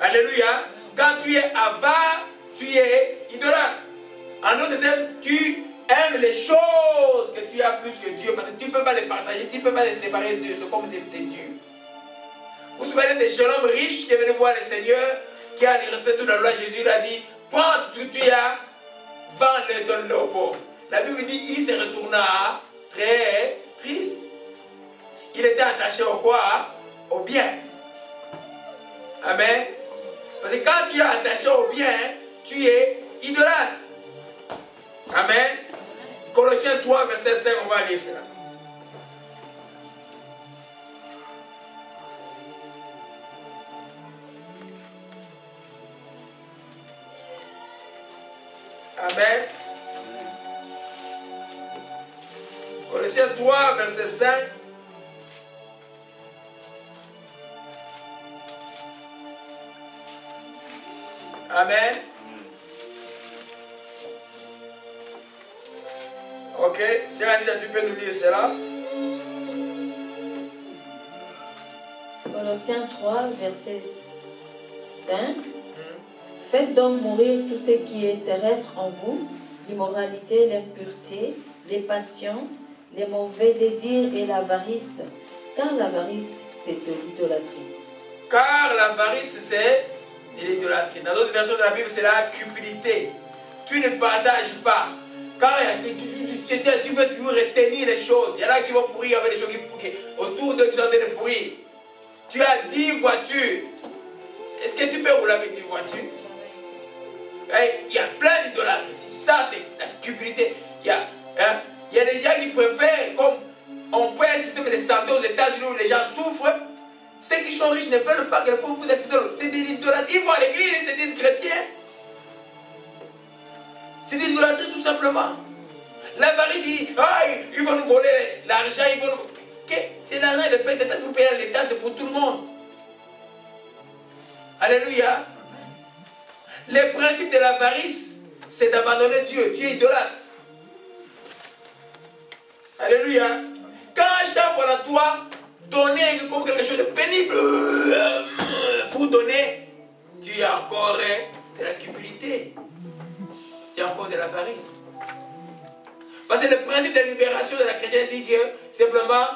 Alléluia. Quand tu es avare, tu es idolâtre. En d'autres termes, tu aimes les choses que tu as plus que Dieu parce que tu ne peux pas les partager, tu ne peux pas les séparer de Dieu. C'est comme tes dieux. Vous vous souvenez des jeunes hommes riches qui est venu voir le Seigneur, qui a dit respecte toute la loi. Jésus lui a dit prends tout ce que tu as, vends-le, donne-le aux pauvres. La Bible dit il se retourna très triste. Il était attaché au quoi? Au bien. Amen. Parce que quand tu es attaché au bien, tu es idolâtre. Amen. Colossiens 3, verset 5, on va lire cela. Amen. Colossiens 3, verset 5. Amen. Ok, si Anita, tu peux nous lire cela. Colossiens 3, verset 5. Faites donc mourir tout ce qui est terrestre en vous, l'immoralité, l'impureté, les passions, les mauvais désirs et l'avarice. Car l'avarice, c'est de l'idolâtrie. Car l'avarice, c'est de l'idolâtrie. Dans d'autres versions de la Bible, c'est la cupidité. Tu ne partages pas. Quand tu veux toujours retenir les choses, il y en a qui vont pourrir avec des choses qui autour d'eux qui sont en train de pourrir. Tu as 10 voitures. Est-ce que tu peux rouler avec 10 voitures? Il y a plein d'idolâtres ici. Ça, c'est la cupidité. Il y a des gens qui préfèrent, comme on peut un système de santé aux États-Unis où les gens souffrent. Ceux qui sont riches ne veulent pas que le pauvre puisse être idolâtre. C'est des idolâtres. Ils vont à l'église, ils se disent chrétiens. C'est des idolâtries tout simplement. L'avarice, ils vont nous voler l'argent, ils vont nous... C'est l'argent de paix d'État que vous payez à l'État, c'est pour tout le monde. Alléluia. Le principe de l'avarice, c'est d'abandonner Dieu. Tu es idolâtre. Alléluia. Quand chaque fois à toi, donner comme quelque chose de pénible, pour donner, tu as encore de la cupidité. Tu as encore de l'avarice. Parce que le principe de la libération de la chrétienne dit que simplement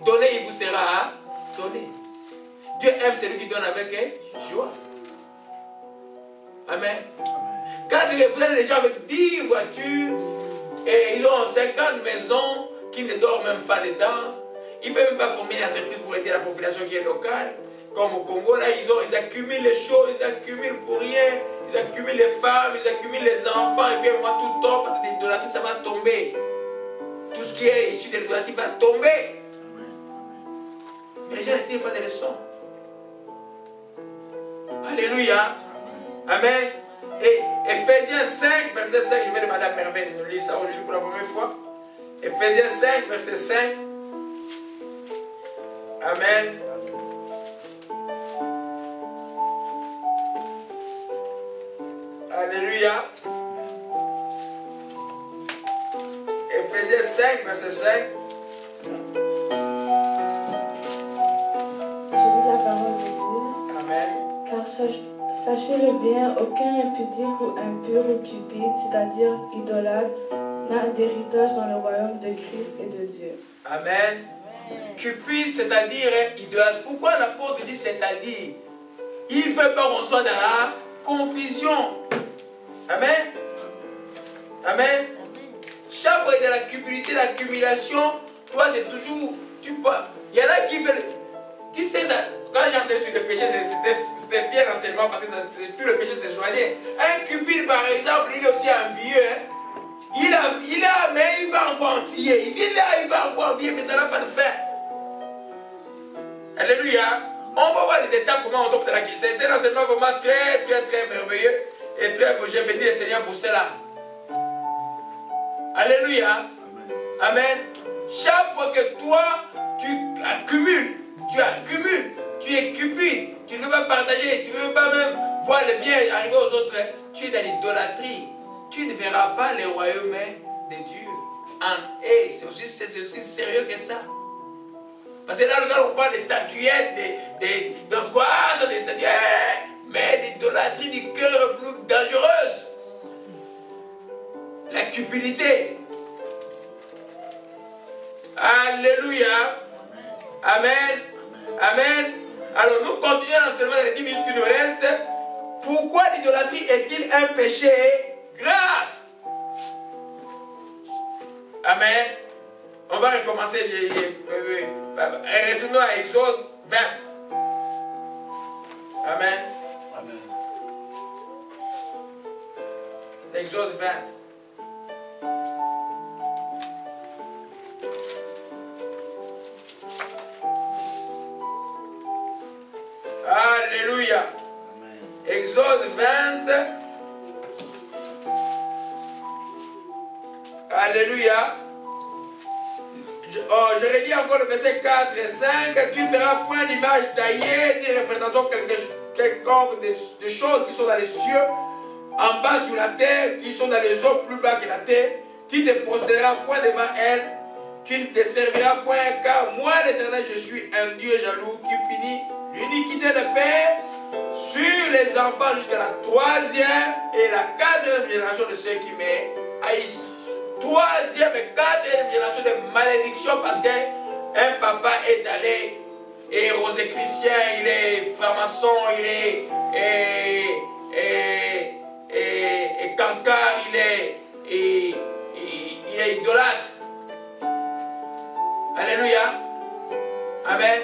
donner, il vous sera donné. Dieu aime celui qui donne avec joie. Amen. Quand vous avez des gens avec 10 voitures et ils ont 50 maisons qui ne dorment même pas dedans, ils ne peuvent même pas former une entreprise pour aider la population qui est locale. Comme au Congo, là, ils accumulent les choses, ils accumulent pour rien, ils accumulent les femmes, ils accumulent les enfants, et puis moi tout le temps, parce que l'idolâtrie, ça va tomber. Tout ce qui est issu de l'idolâtrie va tomber. Mais les gens ne tirent pas des leçons. Alléluia. Amen. Et Ephésiens 5, verset 5, je vais demander à Merveille de nous lire ça aujourd'hui pour la première fois. Ephésiens 5, verset 5. Amen. Alléluia. Ephésiens 5, verset 5. Je lis la parole de Dieu. Amen. Car sachez-le bien, aucun impudique ou impur ou cupide, c'est-à-dire idolâtre, n'a d'héritage dans le royaume de Christ et de Dieu. Amen. Cupide, c'est-à-dire idolâtre. Pourquoi l'apôtre dit c'est-à-dire? Il ne veut pas qu'on soit dans la confusion. Amen. Amen. Chaque fois il y a la cupidité, l'accumulation, toi c'est toujours, il y en a qui veulent, tu sais ça, quand j'ai enseigné sur le péché, c'était bien l'enseignement parce que tout le péché se joignait. Un cupide par exemple, il est aussi envieux, hein? Il a, mais il va encore envier, il va encore envier, mais ça n'a pas de fin. Alléluia. On va voir les étapes, comment on tombe dans la question. C'est un enseignement vraiment très, très, très merveilleux et très beau. J'ai béni le Seigneur pour cela. Alléluia. Amen. Chaque fois que toi, tu accumules, tu es cupide, tu ne veux pas partager, tu ne veux pas même voir le bien arriver aux autres, tu es dans l'idolâtrie. Tu ne verras pas le royaume de Dieu. Et c'est aussi sérieux que ça. Parce que là, quand on parle des statuettes, de quoi, des statuettes, mais l'idolâtrie du cœur est plus dangereuse. La cupidité. Alléluia. Amen. Amen. Alors nous continuons l'enseignement dans les 10 minutes qui nous restent. Pourquoi l'idolâtrie est-il un péché grave? Amen. On va recommencer. Retournons à Exode 20. Amen. Amen. Exode 20. Alléluia. Amen. Exode 20. Alléluia. Je redis encore le verset 4 et 5. Tu ne feras point d'image taillée ni représentation quelconque des choses qui sont dans les cieux, en bas sur la terre, qui sont dans les eaux plus bas que la terre. Tu ne te prosterneras point devant elles. Tu ne te serviras point, car moi l'Éternel, je suis un Dieu jaloux qui punit l'iniquité de père sur les enfants jusqu'à la 3e et la 4e génération de ceux qui me haïssent. 3e et 4e génération de malédiction parce qu'un papa est allé et rosicrucien, il est franc-maçon, il est cancard, il est idolâtre. Alléluia. Amen.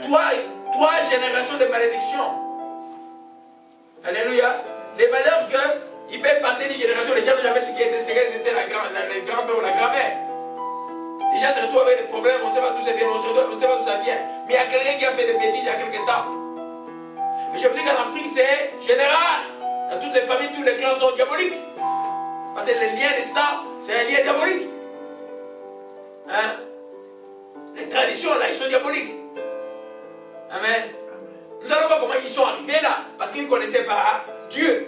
Trois générations de malédiction. Alléluia. Les malheurs qu'il peut passer des générations, les gens n'ont jamais su qui était le grand-père ou la grand-mère. Les gens se retrouvent avec des problèmes, on ne sait pas d'où ça vient, on ne sait pas d'où ça vient. Mais il y a quelqu'un qui a fait des bêtises il y a quelques temps. Mais je vous dis qu'en Afrique, c'est général. Dans toutes les familles, tous les clans sont diaboliques. Parce que le lien de sang, c'est un lien diabolique. Hein? Les traditions, là, ils sont diaboliques. Amen. Nous allons voir comment ils sont arrivés là. Parce qu'ils ne connaissaient pas Dieu.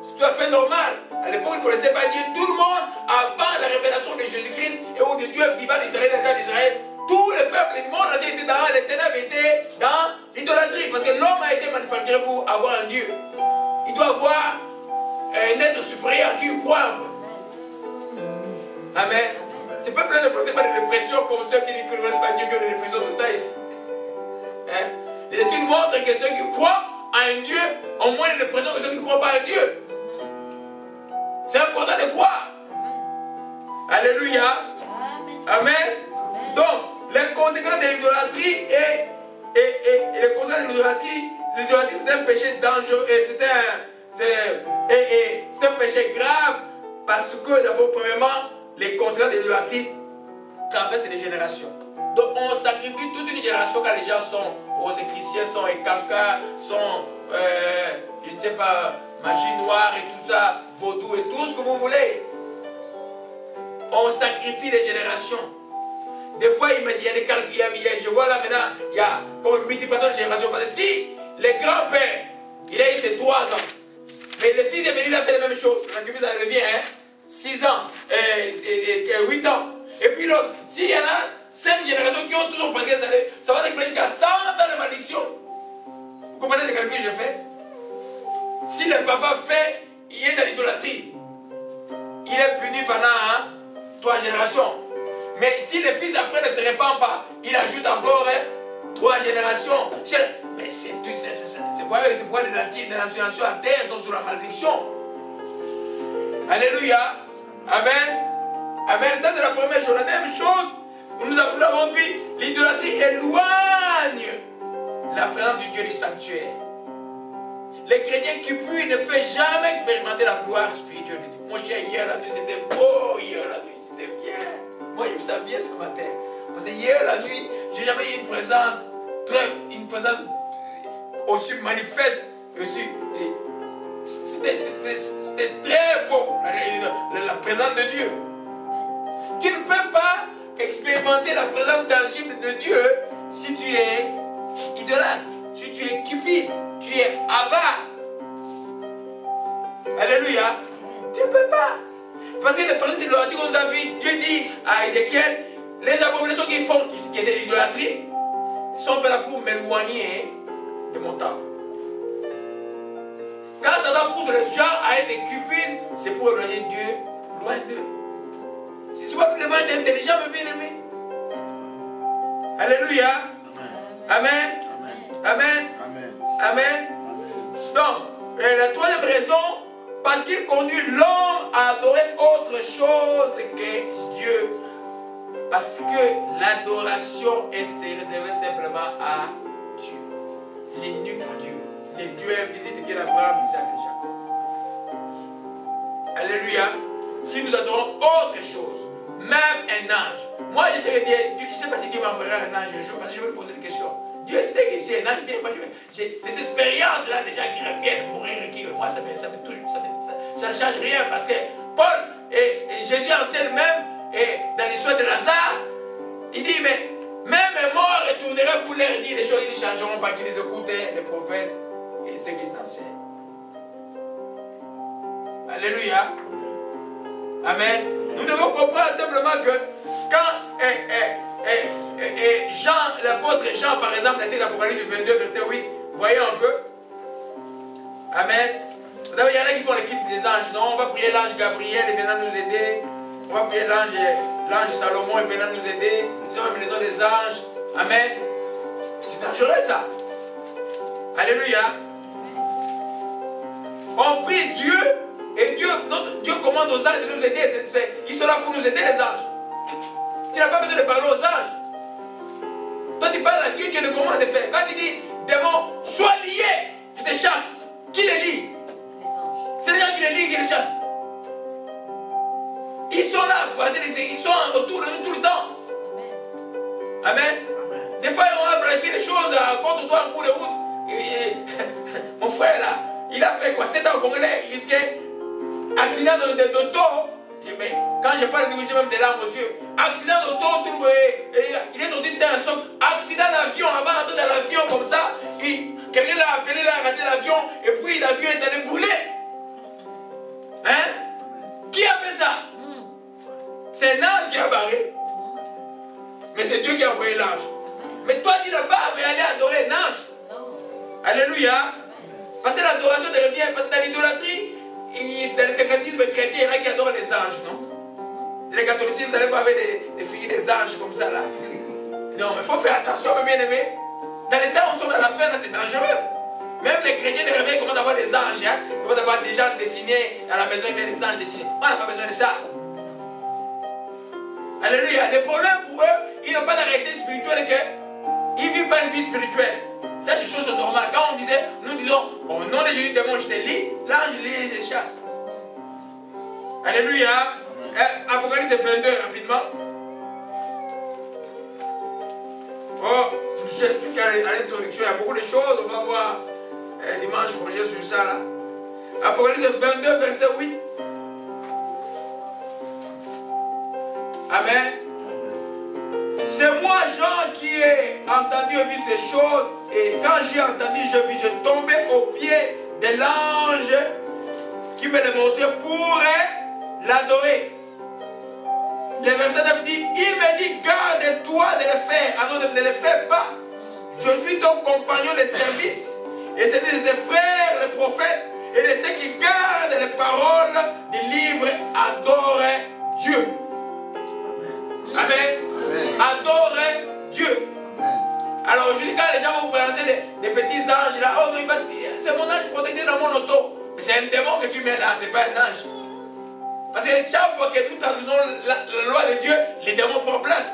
C'est tout à fait normal. À l'époque, ils ne connaissaient pas Dieu. Tout le monde, avant la révélation de Jésus-Christ et où de Dieu vivant d'Israël, dans le temps d'Israël, tout le peuple, le monde était dans les ténèbres, était dans l'idolâtrie. Parce que l'homme a été manufacturé pour avoir un Dieu. Il doit avoir un être supérieur qui croit un peu. Amen. Ce peuple ne procède pas de dépression comme ceux qui ne connaissent pas Dieu qui ont des dépressions tout le temps ici. Hein? Les études montrent que ceux qui croient à un Dieu ont moins de dépression que ceux qui ne croient pas à un Dieu. C'est important de croire. Alléluia. Amen. Donc, les conséquences de l'idolâtrie et les conséquences de l'idolâtrie, c'est un péché dangereux et c'est un péché grave parce que d'abord, premièrement, les conséquences de l'idolâtrie traversent les générations. Donc on sacrifie toute une génération quand les gens sont rosicruciens, sont cancars, sont, je ne sais pas, magie noire et tout ça, vaudou et tout ce que vous voulez. On sacrifie les générations. Des fois, il y a des calculs, je vois là maintenant, il y a comme une multiplication de générations. Parce que si le grand-père, il a eu ses 3 ans, mais le fils est venu, il a fait la même chose. Ça revient, 6 ans, 8 ans. Et puis l'autre, s'il y en a 5 générations qui ont toujours pratiqué ça va s'écouler jusqu'à 100 ans de malédiction. Vous comprenez les calculs que je fais? Si le papa fait, il est dans l'idolâtrie. Il est puni pendant 3 générations. Mais si le fils après ne se répand pas, il ajoute encore 3 générations. Mais c'est pourquoi les nations en terre sont sous la malédiction. Alléluia. Amen. Amen. Ça, c'est la première chose. La deuxième chose, nous l'avons vu, l'idolâtrie éloigne la présence du Dieu du sanctuaire. Les chrétiens qui puissent ne peuvent jamais expérimenter la gloire spirituelle de Dieu. Mon cher, hier la nuit, c'était beau. Hier la nuit, c'était bien. Moi, je me sens bien ce matin. Parce que hier la nuit, je n'ai jamais eu une présence aussi manifeste. C'était très beau, la présence de Dieu. Tu ne peux pas expérimenter la présence tangible de Dieu si tu es idolâtre, si tu es cupide, tu es avare. Alléluia. Tu ne peux pas. Parce que le présence de l'idolâtrie qu'on nous a vu, Dieu dit à Ézéchiel, les abominations qu'ils font, qui étaient l'idolâtrie, Ils sont faits là pour m'éloigner de mon temple. Quand Satan pousse les gens à être cupides, c'est pour éloigner Dieu loin d'eux. Si tu vas plus devant être intelligent, mes bien-aimés. Alléluia. Amen. Amen. Amen. Amen. Donc, la troisième raison, parce qu'il conduit l'homme à adorer autre chose que Dieu. Parce que l'adoration est réservée simplement à Dieu. L'unique Dieu. Les dieux invisibles qui est l'Abraham, Isaac et Jacob. Alléluia. Si nous adorons autre chose, même un ange. Moi, je sais pas si Dieu m'enverra un ange un jour, parce que je vais lui poser des questions. Dieu sait que j'ai un ange. J'ai des expériences là, des gens qui reviennent mourir. Moi, ça me touche. Ça ne change rien, parce que Paul et Jésus enseigne même, et dans l'histoire de Lazare, il dit, mais même un mort retournerait pour leur dire des choses, ils ne changeront pas, qu'ils écoutaient les prophètes et ce qu'ils enseignent. Alléluia. Amen. Nous devons comprendre simplement que quand Jean, l'apôtre Jean, par exemple, dans l'Apocalypse 22, verset 8, voyez un peu. Amen. Vous savez, il y en a qui font l'équipe des anges. Non, on va prier l'ange Gabriel, il viendra nous aider. On va prier l'ange Salomon, il viendra nous aider. Disons même les noms des anges. Amen. C'est dangereux ça. Alléluia. On prie Dieu et notre Dieu commande aux anges de nous aider. Ils sont là pour nous aider, les anges. Tu n'as pas besoin de parler aux anges. Toi, tu parles à Dieu, Dieu le commande de faire. Quand il dit, démon, sois lié, je te chasse. Qui les lie? Les anges. C'est les gens qui les lient, qui les chassent. Ils sont là, ils sont autour de nous tout le temps. Amen. Amen. Des fois, on va planifier des choses contre toi en cours de route. Mon frère là, il a fait quoi? 7 ans au Congolais, il risquait accident d'auto. Mais quand je parle de j'ai même des larmes aux yeux. Accident d'auto, il est sorti, c'est un somme. Accident d'avion, avant d'entrer dans l'avion comme ça, quelqu'un l'a appelé, il a raté l'avion, et puis l'avion est allé brûler. Hein? Qui a fait ça? C'est un ange qui a barré. Mais c'est Dieu qui a envoyé l'ange. Mais toi, tu n'as pas aller adorer un ange. Alléluia. Parce que l'adoration ne revient pas dans l'idolâtrie. Dans le sécrétisme chrétien, il y en a qui adorent les anges, non? Les catholicistes, vous n'allez pas avec des filles des anges comme ça là. Non, mais il faut faire attention, mes bien-aimés. Dans les temps où nous sommes à la fin, là, c'est dangereux. Même les chrétiens de réveil commencent à avoir des anges. Hein? Ils commencent à avoir des gens dessinés à la maison, ils mettent des anges dessinés. On n'a pas besoin de ça. Alléluia. Le problème pour eux, ils n'ont pas d'arrêté spirituelle qu'ils ne vivent pas une vie spirituelle. Ça, c'est une chose normale. Quand nous disons, au nom de Jésus, démon, je te lis, l'ange lit et je chasse. Alléluia. Apocalypse 22, rapidement. Oh, je suis à l'introduction, il y a beaucoup de choses, on va voir dimanche prochain sur ça là. Apocalypse 22, verset 8. Amen. C'est moi, Jean, qui ai entendu et vu ces choses. Et quand j'ai entendu, je tombais aux pieds de l'ange qui me l'a montré pour l'adorer. Le verset 9 dit, il me dit, garde-toi de le faire. Alors ne le fais pas. Je suis ton compagnon de service. Et c'est de tes frères, les prophètes, et de ceux qui gardent les paroles du livre, adore Dieu. Amen. Amen. Adore Dieu. Amen. Alors aujourd'hui, quand les gens vont vous présenter des petits anges là, oh non, c'est mon ange protégé dans mon auto. Mais c'est un démon que tu mets là, c'est pas un ange. Parce que chaque fois que nous traduisons la loi de Dieu, les démons prennent place.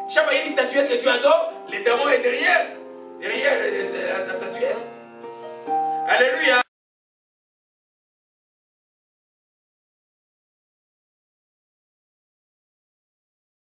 Chaque fois qu'il y a une statuette que tu adores, les démons est derrière la statuette. Alléluia.